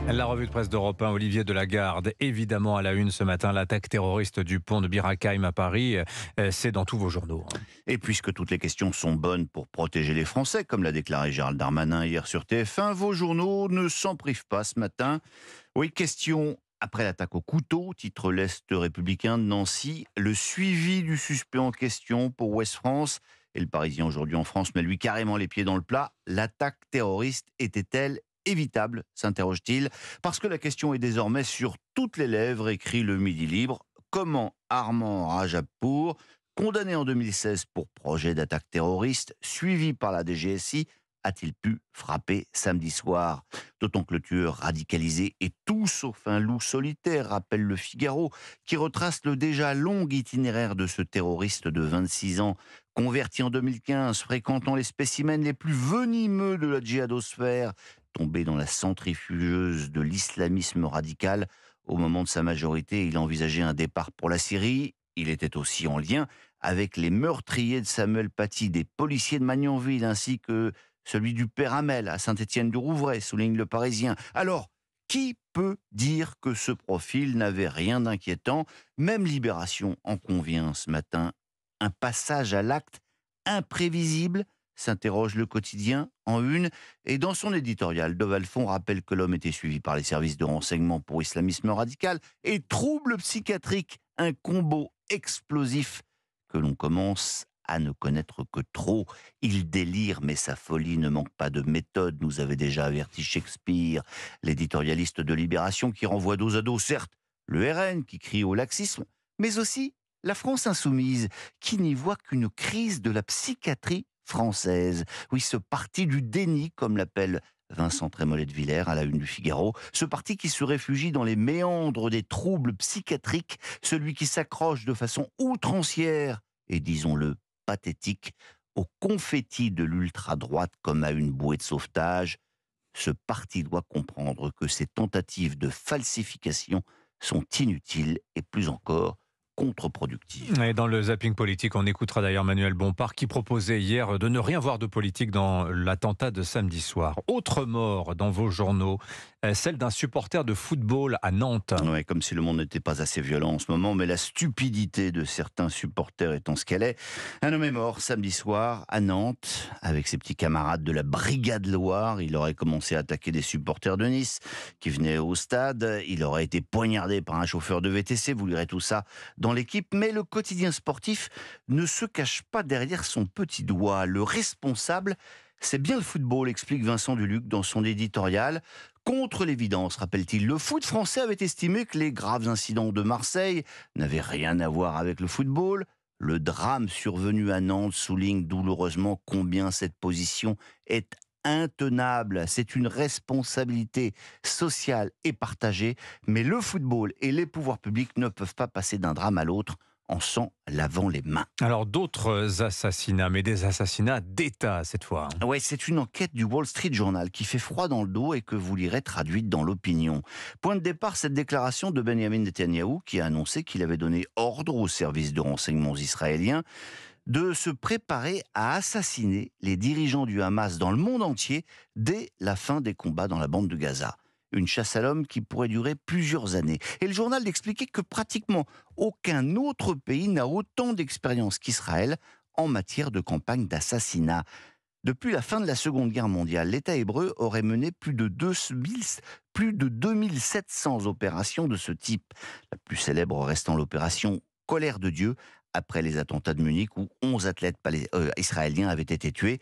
La revue de presse d'Europe 1, Olivier Delagarde, évidemment à la une ce matin, l'attaque terroriste du pont de Bir Hakeim à Paris, c'est dans tous vos journaux. Et puisque toutes les questions sont bonnes pour protéger les Français, comme l'a déclaré Gérald Darmanin hier sur TF1, vos journaux ne s'en privent pas ce matin. Oui, question après l'attaque au couteau, titre l'Est républicain de Nancy, le suivi du suspect en question pour Ouest France. Et le Parisien aujourd'hui en France met lui carrément les pieds dans le plat. L'attaque terroriste était-elle évitable, s'interroge-t-il, parce que la question est désormais sur toutes les lèvres, écrit le Midi Libre. Comment Armand Rajapour, condamné en 2016 pour projet d'attaque terroriste, suivi par la DGSI, a-t-il pu frapper samedi soir? D'autant que le tueur radicalisé est tout sauf un loup solitaire, rappelle le Figaro, qui retrace le déjà long itinéraire de ce terroriste de 26 ans, converti en 2015, fréquentant les spécimens les plus venimeux de la djihadosphère, tombé dans la centrifugeuse de l'islamisme radical. Au moment de sa majorité, il envisageait un départ pour la Syrie. Il était aussi en lien avec les meurtriers de Samuel Paty, des policiers de Magnanville, ainsi que celui du Père Hamel à Saint-Étienne-du-Rouvray, souligne le Parisien. Alors, qui peut dire que ce profil n'avait rien d'inquiétant? Même Libération en convient ce matin. Un passage à l'acte imprévisible, s'interroge le quotidien en une, et dans son éditorial, de Valfond rappelle que l'homme était suivi par les services de renseignement pour islamisme radical et troubles psychiatriques, un combo explosif que l'on commence à ne connaître que trop. Il délire, mais sa folie ne manque pas de méthode, nous avait déjà averti Shakespeare, l'éditorialiste de Libération qui renvoie dos à dos, certes, le RN qui crie au laxisme, mais aussi la France insoumise, qui n'y voit qu'une crise de la psychiatrie française. Oui, ce parti du déni, comme l'appelle Vincent Trémollet de Villers à la une du Figaro, ce parti qui se réfugie dans les méandres des troubles psychiatriques, celui qui s'accroche de façon outrancière et, disons-le, pathétique, au confetti de l'ultra-droite comme à une bouée de sauvetage. Ce parti doit comprendre que ces tentatives de falsification sont inutiles et plus encore contre-productives. Et dans le zapping politique, on écoutera d'ailleurs Manuel Bompard qui proposait hier de ne rien voir de politique dans l'attentat de samedi soir. Autre mort dans vos journaux, celle d'un supporter de football à Nantes. Ouais, comme si le monde n'était pas assez violent en ce moment, mais la stupidité de certains supporters étant ce qu'elle est. Un homme est mort samedi soir à Nantes avec ses petits camarades de la Brigade Loire. Il aurait commencé à attaquer des supporters de Nice qui venaient au stade. Il aurait été poignardé par un chauffeur de VTC. Vous lirez tout ça dans l'équipe. Mais le quotidien sportif ne se cache pas derrière son petit doigt. Le responsable, c'est bien le football, explique Vincent Duluc dans son éditorial. Contre l'évidence, rappelle-t-il, le foot français avait estimé que les graves incidents de Marseille n'avaient rien à voir avec le football. Le drame survenu à Nantes souligne douloureusement combien cette position est intenable. C'est une responsabilité sociale et partagée, mais le football et les pouvoirs publics ne peuvent pas passer d'un drame à l'autre en s'en lavant les mains. Alors d'autres assassinats, mais des assassinats d'État cette fois. Ouais, c'est une enquête du Wall Street Journal qui fait froid dans le dos et que vous lirez traduite dans l'opinion. Point de départ, cette déclaration de Benjamin Netanyahou qui a annoncé qu'il avait donné ordre aux services de renseignement israéliens de se préparer à assassiner les dirigeants du Hamas dans le monde entier dès la fin des combats dans la bande de Gaza. Une chasse à l'homme qui pourrait durer plusieurs années. Et le journal expliquait que pratiquement aucun autre pays n'a autant d'expérience qu'Israël en matière de campagne d'assassinat. Depuis la fin de la Seconde Guerre mondiale, l'État hébreu aurait mené plus de 2700 opérations de ce type. La plus célèbre restant l'opération Colère de Dieu, après les attentats de Munich où 11 athlètes israéliens avaient été tués.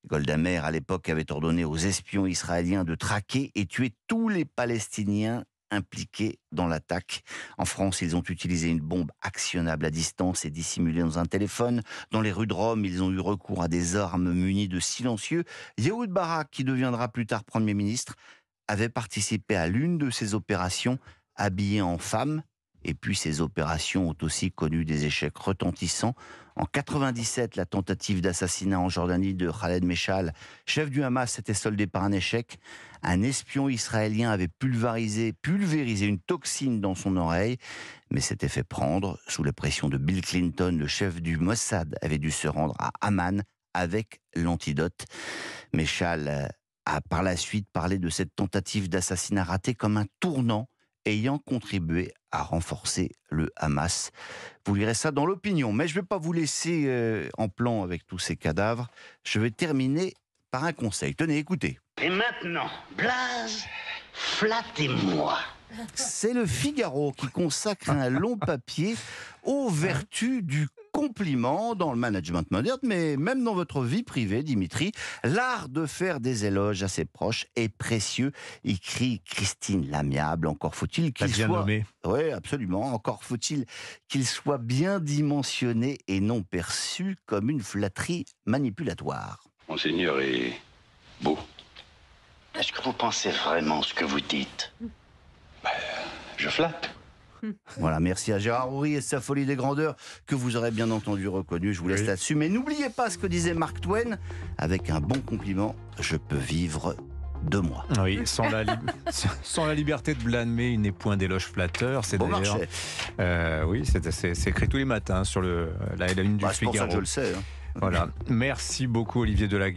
Golda Meir, à l'époque, avait ordonné aux espions israéliens de traquer et tuer tous les Palestiniens impliqués dans l'attaque. En France, ils ont utilisé une bombe actionnable à distance et dissimulée dans un téléphone. Dans les rues de Rome, ils ont eu recours à des armes munies de silencieux. Yehoud Barak, qui deviendra plus tard Premier ministre, avait participé à l'une de ces opérations habillé en femme. Et puis ces opérations ont aussi connu des échecs retentissants. En 97, la tentative d'assassinat en Jordanie de Khaled Meshal, chef du Hamas, s'était soldée par un échec. Un espion israélien avait pulvérisé une toxine dans son oreille, mais s'était fait prendre. Sous la pression de Bill Clinton, le chef du Mossad avait dû se rendre à Amman avec l'antidote. Meshal a par la suite parlé de cette tentative d'assassinat raté comme un tournant ayant contribué à renforcer le Hamas. Vous lirez ça dans l'opinion. Mais je ne vais pas vous laisser en plan avec tous ces cadavres. Je vais terminer par un conseil. Tenez, écoutez. Et maintenant, Blaze, flattez-moi. C'est le Figaro qui consacre un long papier aux vertus du compliment dans le management moderne, mais même dans votre vie privée, Dimitri. L'art de faire des éloges à ses proches est précieux, écrit Christine Lamiable. Encore faut-il qu'il bien soit... nommé. Oui, absolument. Encore faut-il qu'il soit bien dimensionné et non perçu comme une flatterie manipulatoire. Monseigneur est beau. Est-ce que vous pensez vraiment ce que vous dites? Je flatte. Voilà, merci à Gérard Houry et sa folie des grandeurs que vous aurez bien entendu reconnu. Je vous laisse là-dessus. Mais n'oubliez pas ce que disait Mark Twain. Avec un bon compliment, je peux vivre 2 mois. Oui, sans la liberté de blâmer, il n'est point d'éloge flatteur. C'est Bon d'ailleurs, marché. oui, c'est écrit tous les matins sur la une du C'est pour ça Figaro. que je le sais. Voilà. Merci beaucoup, Olivier Delaguerre.